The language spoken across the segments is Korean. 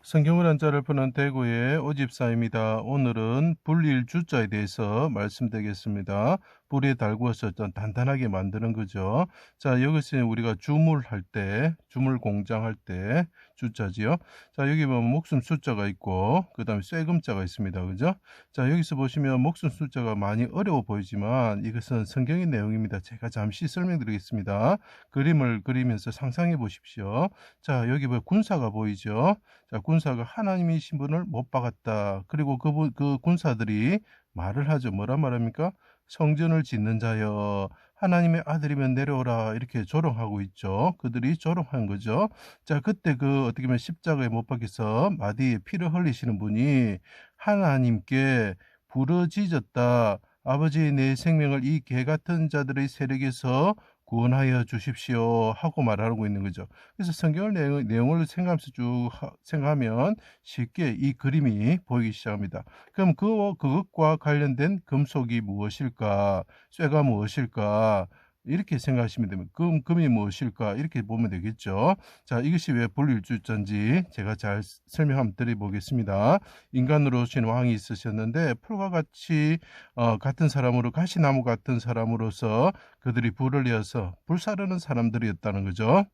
성경을 한자를 푸는 대구의 오집사입니다. 오늘은 불릴 주자에 대해서 말씀드리겠습니다. 불에 달구어서 좀 단단하게 만드는 거죠. 자, 여기서 우리가 주물할 때, 주물 공장할 때 주자지요. 자, 여기 보면 목숨 숫자가 있고, 그 다음에 쇠금자가 있습니다. 그죠? 자, 여기서 보시면 목숨 숫자가 많이 어려워 보이지만 이것은 성경의 내용입니다. 제가 잠시 설명드리겠습니다. 그림을 그리면서 상상해 보십시오. 자, 여기 뭐 군사가 보이죠? 자, 군사가 하나님의 신분을 못 박았다. 그리고 그 군사들이 말을 하죠. 뭐라 말합니까? 성전을 짓는 자여, 하나님의 아들이면 내려오라. 이렇게 조롱하고 있죠. 그들이 조롱한 거죠. 자, 그때 어떻게 보면 십자가에 못 박혀서 마디에 피를 흘리시는 분이 하나님께 부르짖었다. 아버지, 내 생명을 이 개 같은 자들의 세력에서 구원하여 주십시오 하고 말하고 있는 거죠. 그래서 성경 내용을 생각하면서 쭉 생각하면 쉽게 이 그림이 보이기 시작합니다. 그럼 그것과 관련된 금속이 무엇일까? 쇠가 무엇일까? 이렇게 생각하시면 되면 금이 무엇일까? 이렇게 보면 되겠죠. 자, 이것이 왜 불일주자인지 제가 잘 설명 한번 드려보겠습니다. 인간으로 오신 왕이 있으셨는데 풀과 같이 같은 사람으로 가시나무 같은 사람으로서 그들이 불을 이어서 불사르는 사람들이었다는 거죠.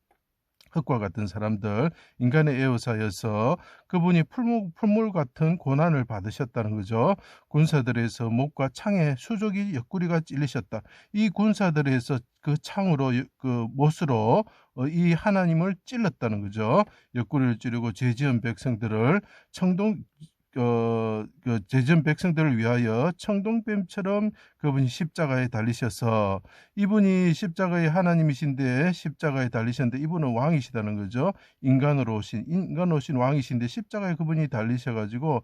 흙과 같은 사람들, 인간의 애호사여서 그분이 풀물 같은 고난을 받으셨다는 거죠. 군사들에서 목과 창에 수족이 옆구리가 찔리셨다. 이 군사들에서 그 창으로 그 못으로 이 하나님을 찔렀다는 거죠. 옆구리를 찌르고 죄 지은 백성들을 죄지은 백성들을 위하여 청동뱀처럼 그분이 십자가에 달리셔서 이분이 십자가의 하나님이신데 십자가에 달리셨는데 이분은 왕이시다는 거죠. 인간 오신 왕이신데 십자가에 그분이 달리셔가지고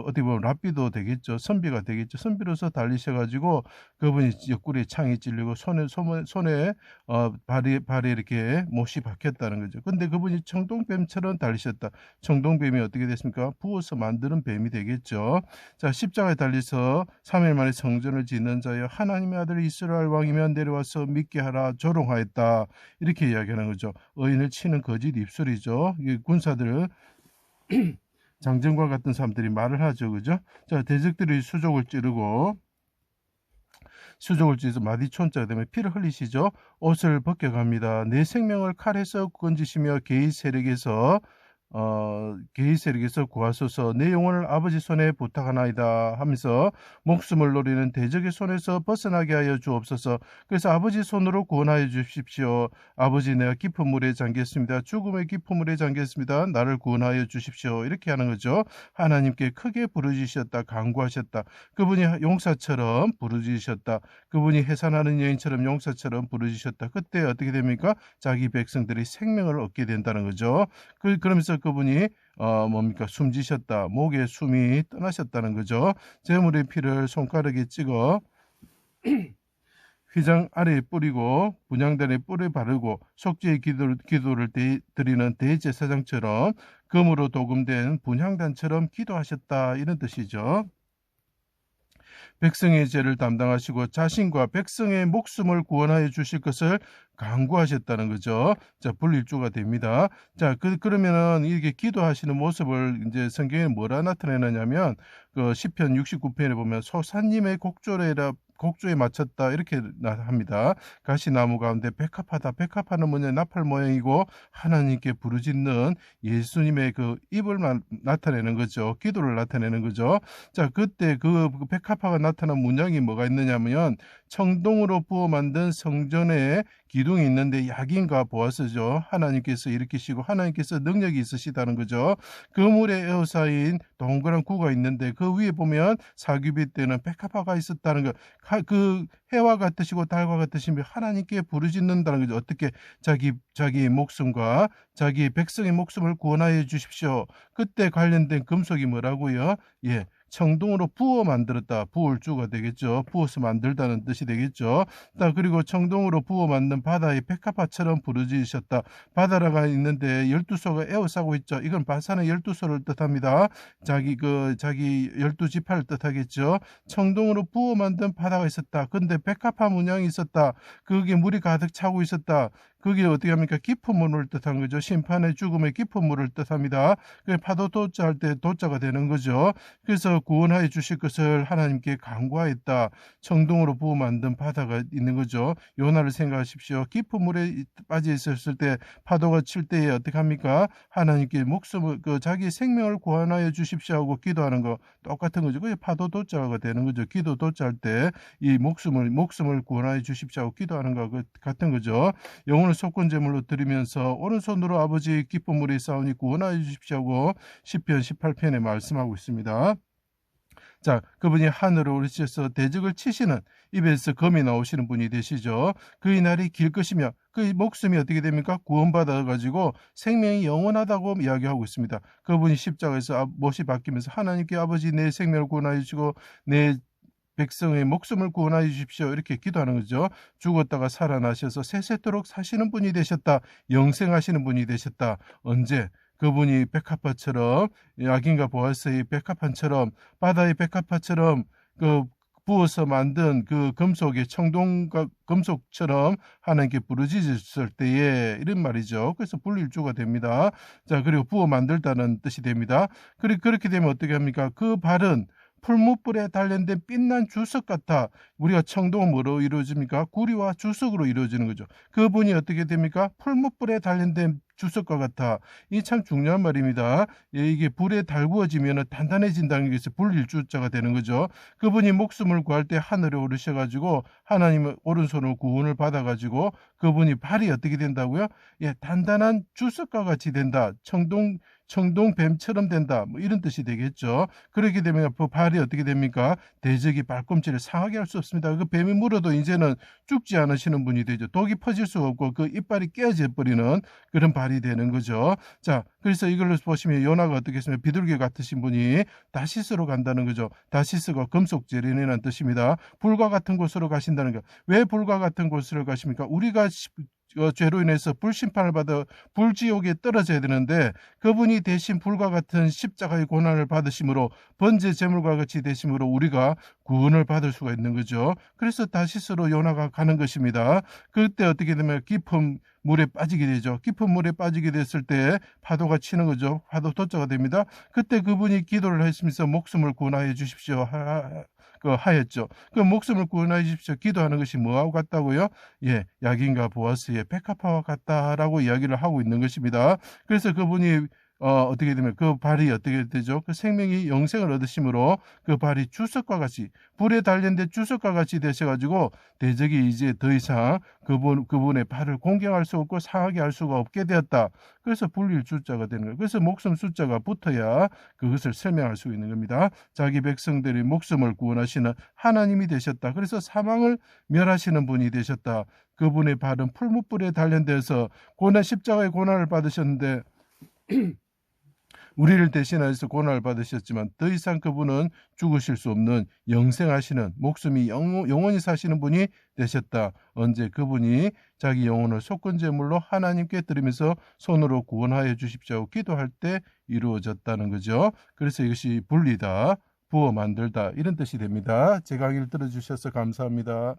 어떻게 보면 랍비도 되겠죠. 선비가 되겠죠. 선비로서 달리셔가지고 그분이 옆구리에 창이 찔리고 손에 발에 이렇게 못이 박혔다는 거죠. 근데 그분이 청동뱀처럼 달리셨다. 청동뱀이 어떻게 됐습니까? 부어서 만드는 뱀이 되겠죠. 자, 십자가에 달려서 3일 만에 성전을 짓는 자여 하나님의 아들 이스라엘 왕이면 내려와서 믿게 하라 조롱하였다. 이렇게 이야기하는 거죠. 의인을 치는 거짓 입술이죠. 군사들은 장정과 같은 사람들이 말을 하죠. 그죠? 자, 대적들이 수족을 찌르고 마디촌자가 되면 피를 흘리시죠. 옷을 벗겨갑니다. 내 생명을 칼에서 건지시며 개의 세력에서 구하소서. 내 영혼을 아버지 손에 부탁하나이다 하면서 목숨을 노리는 대적의 손에서 벗어나게 하여 주옵소서. 그래서 아버지 손으로 구원하여 주십시오. 아버지, 내가 깊은 물에 잠겼습니다. 죽음의 깊은 물에 잠겼습니다. 나를 구원하여 주십시오. 이렇게 하는 거죠. 하나님께 크게 부르짖으셨다. 간구하셨다. 그분이 용사처럼 부르짖으셨다. 그분이 해산하는 여인처럼 용사처럼 부르짖으셨다. 그때 어떻게 됩니까? 자기 백성들이 생명을 얻게 된다는 거죠. 그러면서 그분이 숨지셨다. 목에 숨이 떠나셨다는 거죠. 제물의 피를 손가락에 찍어 휘장 아래에 뿌리고 분향단에 뿔을 바르고 속죄의 기도를 드리는 대제사장처럼 금으로 도금된 분향단처럼 기도하셨다. 이런 뜻이죠. 백성의 죄를 담당하시고 자신과 백성의 목숨을 구원하여 주실 것을 간구하셨다는 거죠. 자, 불일주가 됩니다. 자, 그러면은 이렇게 기도하시는 모습을 이제 성경에 뭐라 나타내느냐면 그 시편 69편에 보면 소사님의 곡조에 맞췄다 이렇게 합니다. 가시나무 가운데 백합하다. 백합하는 뭐냐 나팔 모양이고 하나님께 부르짖는 예수님의 그 입을 나타내는 거죠. 기도를 나타내는 거죠. 자, 그때 그 백합화가 나타난 문양이 뭐가 있느냐면 청동으로 부어 만든 성전에 기둥이 있는데 야긴과 보아스죠. 하나님께서 일으키시고 하나님께서 능력이 있으시다는 거죠. 그물의 에어사인 동그란 구가 있는데 그 위에 보면 사귀빛 때는 백합화가 있었다는 거. 그 해와 같으시고 달과 같으시며 하나님께 부르짖는다는 거죠. 어떻게 자기 목숨과 자기 백성의 목숨을 구원하여 주십시오. 그때 관련된 금속이 뭐라고요? 예. 청동으로 부어 만들었다. 부을주가 되겠죠. 부어서 만들다는 뜻이 되겠죠. 그리고 청동으로 부어 만든 바다의 백합화처럼 부르짖으셨다. 바다가 있는데 12소가 에워싸고 있죠. 이건 바사는 12소를 뜻합니다. 자기 12지파를 뜻하겠죠. 청동으로 부어 만든 바다가 있었다. 근데 백합화 문양이 있었다. 그게 물이 가득 차고 있었다. 그게 어떻게 합니까? 깊은 물을 뜻한 거죠. 심판의 죽음의 깊은 물을 뜻합니다. 그 파도 도자 할 때 도자가 되는 거죠. 그래서 구원하여 주실 것을 하나님께 간구하였다. 청동으로 부어 만든 바다가 있는 거죠. 요나를 생각하십시오. 깊은 물에 빠져 있었을 때 파도가 칠 때에 어떻게 합니까? 하나님께 목숨을 자기 생명을 구원하여 주십시오 하고 기도하는 거 똑같은 거죠. 그게 파도 도자가 되는 거죠. 기도 도자 할 때 이 목숨을 구원하여 주십시오 하고 기도하는 거 같은 거죠. 영혼을 속건 제물로 드리면서 오른손으로 아버지 기쁜 물이 싸우니 구원하여 주십시오 하고 시편 18편에 말씀하고 있습니다. 자, 그분이 하늘을 오르셔서 대적을 치시는 입에서 검이 나오시는 분이 되시죠. 그의 날이 길 것이며 그의 목숨이 어떻게 됩니까? 구원받아 가지고 생명이 영원하다고 이야기하고 있습니다. 그분이 십자가에서 못이 바뀌면서 하나님께 아버지 내 생명을 구원하여 주시고 내 백성의 목숨을 구원하여 주십시오. 이렇게 기도하는 거죠. 죽었다가 살아나셔서 세세토록 사시는 분이 되셨다. 영생하시는 분이 되셨다. 언제? 그분이 백합화처럼 야긴과 보아스의 백합화처럼 바다의 백합화처럼 부어서 만든 그 금속의 청동과 금속처럼 하나님께 부르짖었을 때에 이런 말이죠. 그래서 불일주가 됩니다. 자, 그리고 부어 만들다는 뜻이 됩니다. 그렇게 되면 어떻게 합니까? 그 발은 풀무불에 단련된 빛난 주석 같아. 우리가 청동은 뭐로 이루어집니까? 구리와 주석으로 이루어지는 거죠. 그분이 어떻게 됩니까? 풀무불에 단련된 주석과 같아. 이 참 중요한 말입니다. 이게 불에 달구어지면 단단해진다는 것이 불일주자가 되는 거죠. 그분이 목숨을 구할 때 하늘에 오르셔가지고 하나님의 오른손으로 구원을 받아가지고 그분이 발이 어떻게 된다고요? 예, 단단한 주석과 같이 된다. 청동뱀처럼 된다. 뭐 이런 뜻이 되겠죠. 그렇게 되면 그 발이 어떻게 됩니까? 대적이 발꿈치를 상하게 할 수 없습니다. 그 뱀이 물어도 이제는 죽지 않으시는 분이 되죠. 독이 퍼질 수가 없고 그 이빨이 깨어져 버리는 그런 발이 되는 거죠. 자, 그래서 이걸로 보시면 요나가 어떻게 했으면 비둘기 같으신 분이 다시스로 간다는 거죠. 다시스가 금속 재련이라는 뜻입니다. 불과 같은 곳으로 가신다는 거. 왜 불과 같은 곳으로 가십니까? 우리가 죄로 인해서 불심판을 받아 불지옥에 떨어져야 되는데 그분이 대신 불과 같은 십자가의 고난을 받으심으로 번제 제물과 같이 되심으로 우리가 구원을 받을 수가 있는 거죠. 그래서 다시스로 요나가 가는 것입니다. 그때 어떻게 되면 깊은 물에 빠지게 되죠. 깊은 물에 빠지게 됐을 때 파도가 치는 거죠. 파도 도자가 됩니다. 그때 그분이 기도를 했으면서 목숨을 구원하여 주십시오 하였죠. 그 목숨을 구원하여 주십시오 기도하는 것이 뭐하고 같다고요? 예, 야긴과 보아스의 백합화와 같다라고 이야기를 하고 있는 것입니다. 그래서 그분이 어떻게 되면 그 발이 어떻게 되죠? 그 생명이 영생을 얻으심으로 그 발이 주석과 같이 불에 단련된 주석과 같이 되셔가지고 대적이 이제 더 이상 그분의 발을 공격할 수 없고 상하게 할 수가 없게 되었다. 그래서 불일주자가 되는 거예요. 그래서 목숨 숫자가 붙어야 그것을 설명할 수 있는 겁니다. 자기 백성들의 목숨을 구원하시는 하나님이 되셨다. 그래서 사망을 멸하시는 분이 되셨다. 그분의 발은 풀무불에 단련돼서 십자가의 고난을 받으셨는데 우리를 대신하여서 고난을 받으셨지만 더 이상 그분은 죽으실 수 없는 영생하시는 목숨이 영원히 사시는 분이 되셨다. 언제? 그분이 자기 영혼을 속건제물로 하나님께 드리면서 손으로 구원하여 주십시오 기도할 때 이루어졌다는 거죠. 그래서 이것이 분리다, 부어 만들다 이런 뜻이 됩니다. 제 강의를 들어주셔서 감사합니다.